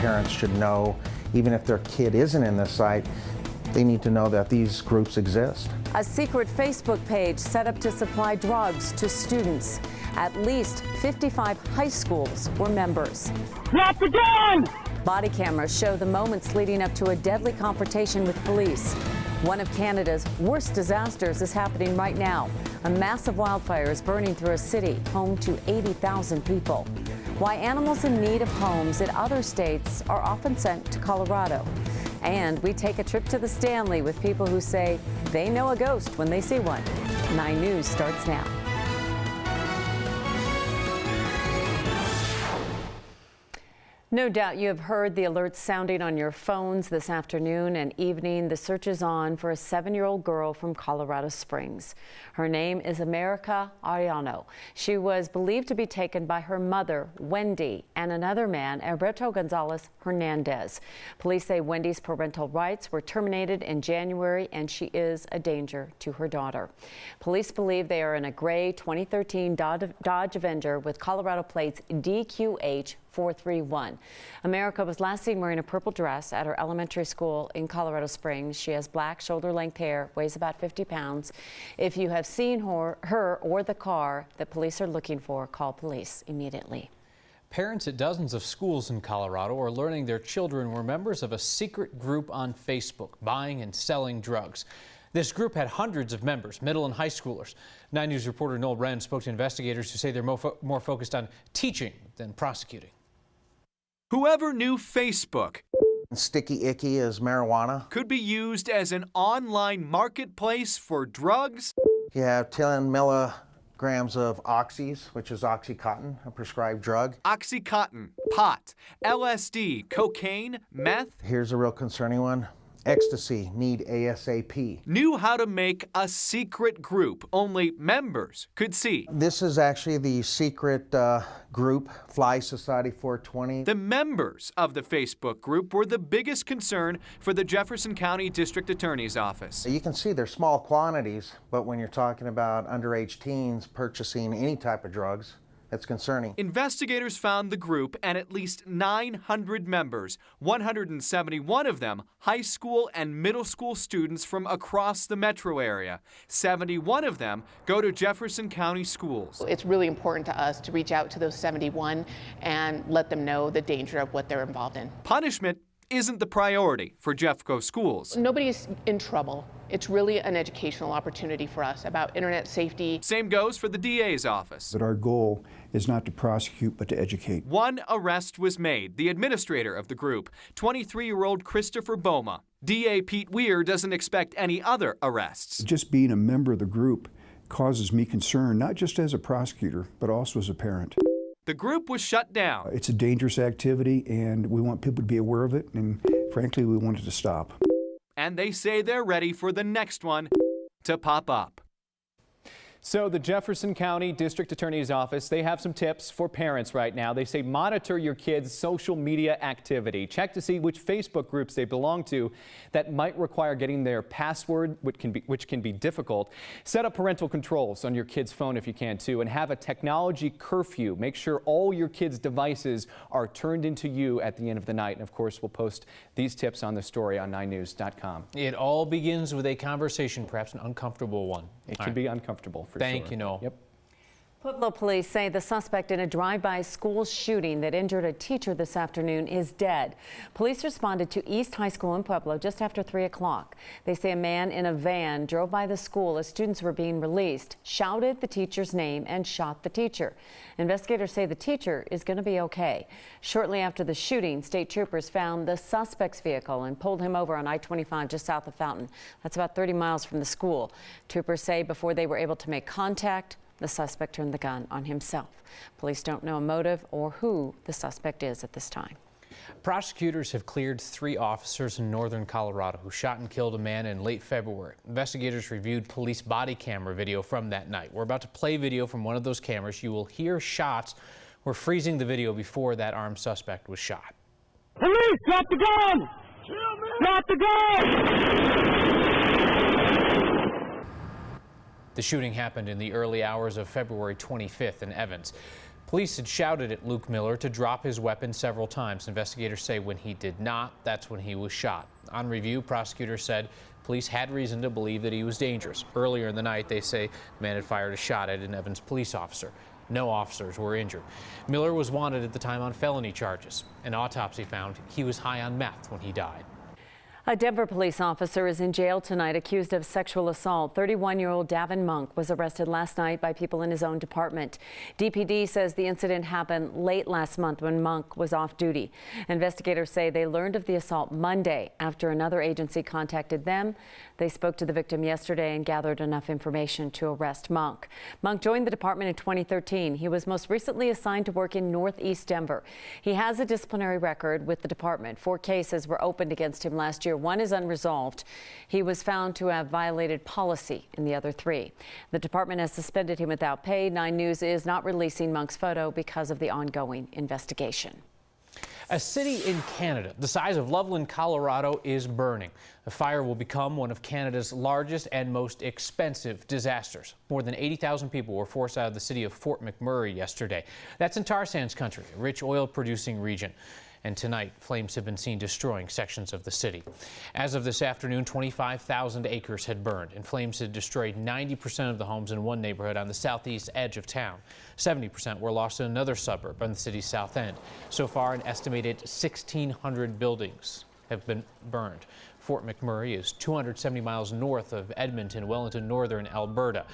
parents should know, even if their kid isn't in this site, they need to know that these groups exist. A secret Facebook page set up to supply drugs to students. At least 55 high schools were members. Drop the gun! Body cameras show the moments leading up to a deadly confrontation with police. One of Canada's worst disasters is happening right now. A massive wildfire is burning through a city home to 80,000 people. Why animals in need of homes in other states are often sent to Colorado. And we take a trip to the Stanley with people who say they know a ghost when they see one. 9 News starts now. No doubt you have heard the alerts sounding on your phones this afternoon and evening. The search is on for a 7-year-old girl from Colorado Springs. Her name is America Arellano. She was believed to be taken by her mother, Wendy, and another man, Alberto Gonzalez Hernandez. Police say Wendy's parental rights were terminated in January, and she is a danger to her daughter. Police believe they are in a gray 2013 Dodge Avenger with Colorado plates DQH 431. America was last seen wearing a purple dress at her elementary school in Colorado Springs. She has black shoulder-length hair, weighs about 50 pounds. If you have seen her or the car that police are looking for, call police immediately. Parents at dozens of schools in Colorado are learning their children were members of a secret group on Facebook, buying and selling drugs. This group had hundreds of members, middle and high schoolers. 9 News reporter Noel Wren spoke to investigators who say they're more focused on teaching than prosecuting. Whoever knew Facebook Sticky icky is marijuana. could be used as an online marketplace for drugs. You have 10 milligrams of oxys, which is Oxycontin, a prescribed drug. Oxycontin, pot, LSD, cocaine, meth. Here's a real concerning one. Ecstasy, need ASAP. Knew how to make a secret group only members could see. This is actually the secret group, Fly Society 420. The members of the Facebook group were the biggest concern for the Jefferson County District Attorney's Office. You can see they're small quantities, but when you're talking about underage teens purchasing any type of drugs, that's concerning. Investigators found the group and at least 900 members, 171 of them high school and middle school students from across the metro area. 71 of them go to Jefferson County schools. It's really important to us to reach out to those 71 and let them know the danger of what they're involved in. Punishment isn't the priority for Jeffco schools. Nobody's in trouble. It's really an educational opportunity for us about internet safety. Same goes for the DA's office. But our goal is not to prosecute, but to educate. One arrest was made, the administrator of the group, 23-year-old Christopher Boma. DA Pete Weir doesn't expect any other arrests. Just being a member of the group causes me concern, not just as a prosecutor, but also as a parent. The group was shut down. It's a dangerous activity, and we want people to be aware of it, and frankly, we want it to stop. And they say they're ready for the next one to pop up. So the Jefferson County District Attorney's Office, they have some tips for parents right now. They say monitor your kids' social media activity. Check to see which Facebook groups they belong to that might require getting their password, which can be difficult. Set up parental controls on your kid's phone if you can too, and have a technology curfew. Make sure all your kids' devices are turned into you at the end of the night. And of course, we'll post these tips on the story on 9news.com. It all begins with a conversation, perhaps an uncomfortable one. It can be uncomfortable. Thank you, Noel. Yep. Pueblo police say the suspect in a drive-by school shooting that injured a teacher this afternoon is dead. Police responded to East High School in Pueblo just after 3 o'clock. They say a man in a van drove by the school as students were being released, shouted the teacher's name, and shot the teacher. Investigators say the teacher is going to be okay. Shortly after the shooting, state troopers found the suspect's vehicle and pulled him over on I-25 just south of Fountain. That's about 30 miles from the school. Troopers say before they were able to make contact, the suspect turned the gun on himself. Police don't know a motive or who the suspect is at this time. Prosecutors have cleared 3 officers in northern Colorado who shot and killed a man in late February. Investigators reviewed police body camera video from that night. We're about to play video from one of those cameras. You will hear shots. We're freezing the video before that armed suspect was shot. Police, drop the gun! Drop the gun! The shooting happened in the early hours of February 25th in Evans. Police had shouted at Luke Miller to drop his weapon several times. Investigators say when he did not, that's when he was shot. On review, prosecutors said police had reason to believe that he was dangerous. Earlier in the night, they say the man had fired a shot at an Evans police officer. No officers were injured. Miller was wanted at the time on felony charges. An autopsy found he was high on meth when he died. A Denver police officer is in jail tonight accused of sexual assault. 31-year-old Davin Monk was arrested last night by people in his own department. DPD says the incident happened late last month when Monk was off duty. Investigators say they learned of the assault Monday after another agency contacted them. They spoke to the victim yesterday and gathered enough information to arrest Monk. Monk joined the department in 2013. He was most recently assigned to work in Northeast Denver. He has a disciplinary record with the department. 4 cases were opened against him last year. 1 is unresolved. He was found to have violated policy in the other 3. The department has suspended him without pay. 9 News is not releasing Monk's photo because of the ongoing investigation. A city in Canada, the size of Loveland, Colorado, is burning. The fire will become one of Canada's largest and most expensive disasters. More than 80,000 people were forced out of the city of Fort McMurray yesterday. That's in tar sands country, a rich oil-producing region. And tonight, flames have been seen destroying sections of the city. As of this afternoon, 25,000 acres had burned, and flames had destroyed 90% of the homes in one neighborhood on the southeast edge of town. 70% were lost in another suburb on the city's south end. So far, an estimated 1,600 buildings have been burned. Fort McMurray is 270 miles north of Edmonton, well into northern Alberta.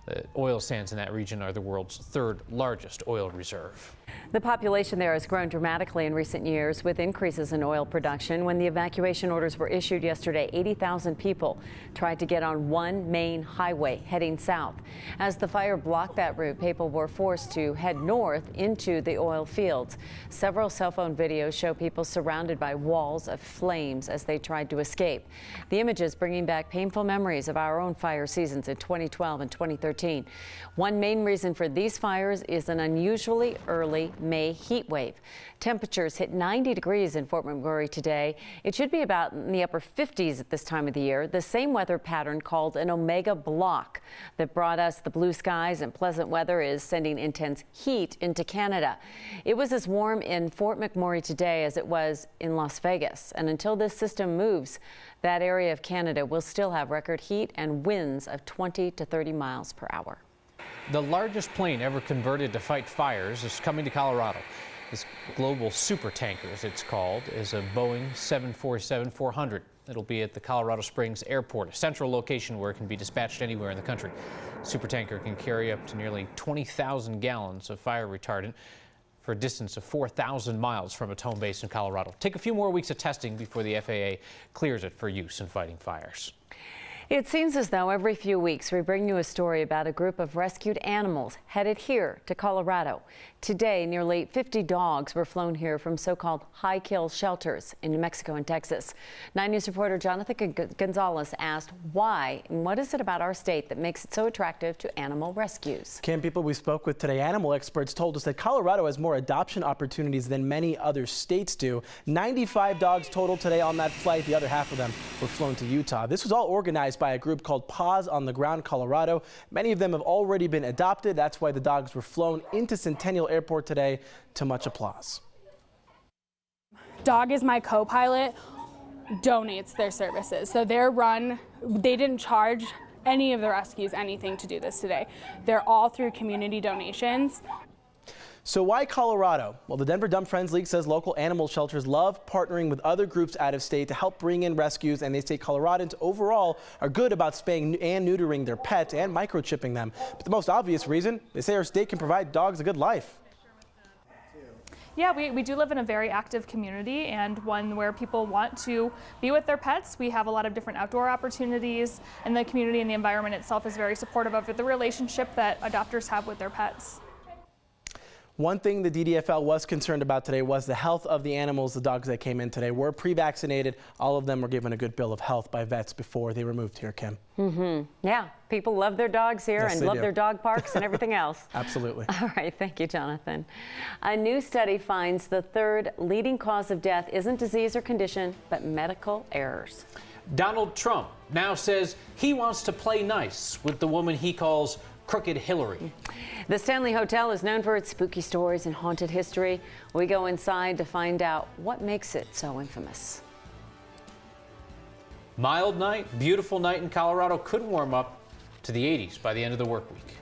The oil sands in that region are the world's 3rd largest oil reserve. The population there has grown dramatically in recent years with increases in oil production. When the evacuation orders were issued yesterday, 80,000 people tried to get on one main highway heading south. As the fire blocked that route, people were forced to head north into the oil fields. Several cell phone videos show people surrounded by walls of flames as they tried to escape. The images bringing back painful memories of our own fire seasons in 2012 and 2013. One main reason for these fires is an unusually early May heat wave. Temperatures hit 90 degrees in Fort McMurray today. It should be about in the upper 50s at this time of the year. The same weather pattern called an Omega block that brought us the blue skies and pleasant weather is sending intense heat into Canada. It was as warm in Fort McMurray today as it was in Las Vegas. And until this system moves, that area of Canada will still have record heat and winds of 20 to 30 miles per hour. The largest plane ever converted to fight fires is coming to Colorado. This global super tanker, as it's called, is a Boeing 747-400. It'll be at the Colorado Springs Airport, a central location where it can be dispatched anywhere in the country. Super tanker can carry up to nearly 20,000 gallons of fire retardant for a distance of 4,000 miles from its home base in Colorado. Take a few more weeks of testing before the FAA clears it for use in fighting fires. It seems as though every few weeks we bring you a story about a group of rescued animals headed here to Colorado. Today, nearly 50 dogs were flown here from so-called high-kill shelters in New Mexico and Texas. 9 News reporter Jonathan Gonzalez asked why and what is it about our state that makes it so attractive to animal rescues. Kim, people we spoke with today, animal experts told us that Colorado has more adoption opportunities than many other states do. 95 dogs total today on that flight. The other half of them were flown to Utah. This was all organized by a group called Paws on the Ground Colorado. Many of them have already been adopted. That's why the dogs were flown into Centennial Airport today to much applause. Dog is my co-pilot, donates their services. So their run, they didn't charge any of the rescues anything to do this today. They're all through community donations. So why Colorado? Well, the Denver Dumb Friends League says local animal shelters love partnering with other groups out of state to help bring in rescues, and they say Coloradans overall are good about spaying and neutering their pets and microchipping them. But the most obvious reason, they say our state can provide dogs a good life. Yeah, we do live in a very active community and one where people want to be with their pets. We have a lot of different outdoor opportunities, and the community and the environment itself is very supportive of the relationship that adopters have with their pets. One thing the DDFL was concerned about today was the health of the animals. The dogs that came in today were pre-vaccinated. All of them were given a good bill of health by vets before they were moved here, Kim. Yeah, people love their dogs here and love their dog parks and everything else. Absolutely. All right, thank you, Jonathan. A new study finds the 3rd leading cause of death isn't disease or condition, but medical errors. Donald Trump now says he wants to play nice with the woman he calls Crooked Hillary. The Stanley Hotel is known for its spooky stories and haunted history. We go inside to find out what makes it so infamous. Mild night, beautiful night in Colorado could warm up to the 80s by the end of the work week.